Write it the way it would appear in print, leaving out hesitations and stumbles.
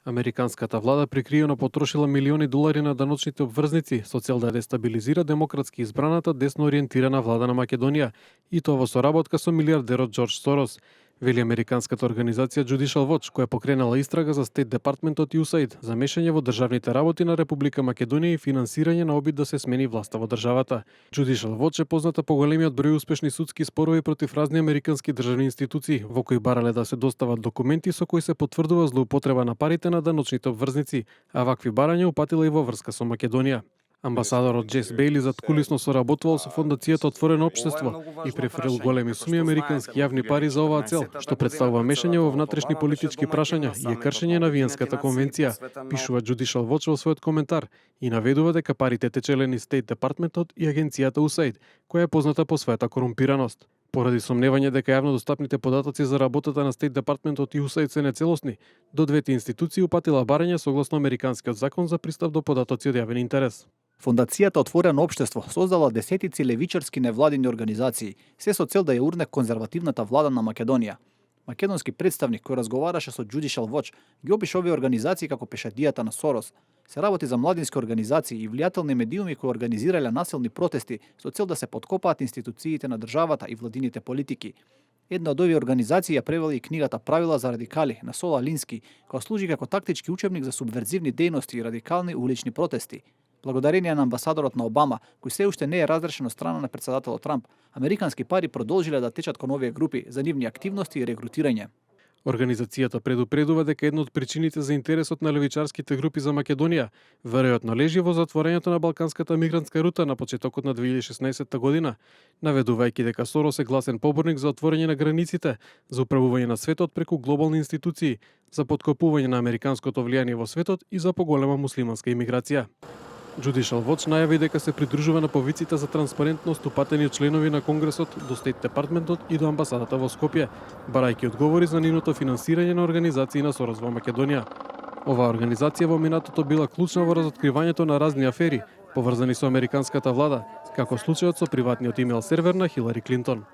Американската влада прикриено потрошила милиони долари на даночните обврзници со цел да дестабилизира демократски избраната десно ориентирана влада на Македонија, и тоа во соработка со милиардерот Џорџ Сорос, вели американската организација Judicial Watch, која покренала истрага за Стейт департментот и USAID за мешање во државните работи на Република Македонија и финансирање на обид да се смени власта во државата. Judicial Watch е позната по големиот број успешни судски спорови против разни американски државни институции, во кои барале да се достават документи со кои се потврдува злоупотреба на парите на даночните обврзници, а вакви барања упатила и во врска со Македонија. Амбасадорот Джес Бејли заткулисно соработувал со фондацијата Отворено општество и префрил големи суми американски јавни пари за оваа цел, што представува мешање во внатрешни политички прашања и е кршење на Виенската конвенција, пишува Judicial Watch во својот коментар и наведува дека парите течеле низ Стейт департментот и агенцијата USAID, која е позната по својата корумпираност. Поради сомневање дека јавно достапните податоци за работата на Стейт департментот и USAID се нецелосни, до двете институции упатила барање согласно американскиот закон за пристап до податоци од јавен интерес. Фондацијата Отворено општество создала десетици левичарски невладини организации, се со цел да ја урне конзервативната влада на Македонија. Македонски представник кој разговараше со Judicial Watch ги опиша овие организации како пешадијата на Сорос. Се работи за младински организации и влијателни медиуми кои организирале насилни протести со цел да се подкопаат институциите на државата и владините политики. Една од овие организации ја превели и книгата Правила за радикали на Сола Лински, која служи како тактички учебник за субверзивни дејности и радикални улични протести. Благодарение на амбасадорот на Обама, кој се уште не е разрешен од страна на претседателот Трамп, американски пари продолжиле да течат кон овие групи за нивни активности и рекрутирање. Организацијата предупредува дека една од причините за интересот на левичарските групи за Македонија веројатно лежи во затворањето на балканската мигрантска рута на почетокот на 2016 година, наведувајќи дека Сорос е гласен поборник за отворање на границите, за управување на светот преку глобални институции, за поткопување на американското влијание во светот и за поголема муслиманска имиграција. Judicial Watch најави дека се придружува на повиците за транспарентност упатени од членови на Конгресот до Стейт департментот и до амбасадата во Скопје, барајќи одговори за нивното финансирање на организации на Сорос во Македонија. Оваа организација во минатото била клучна во разоткривањето на разни афери, поврзани со американската влада, како случајот со приватниот имејл сервер на Хилари Клинтон.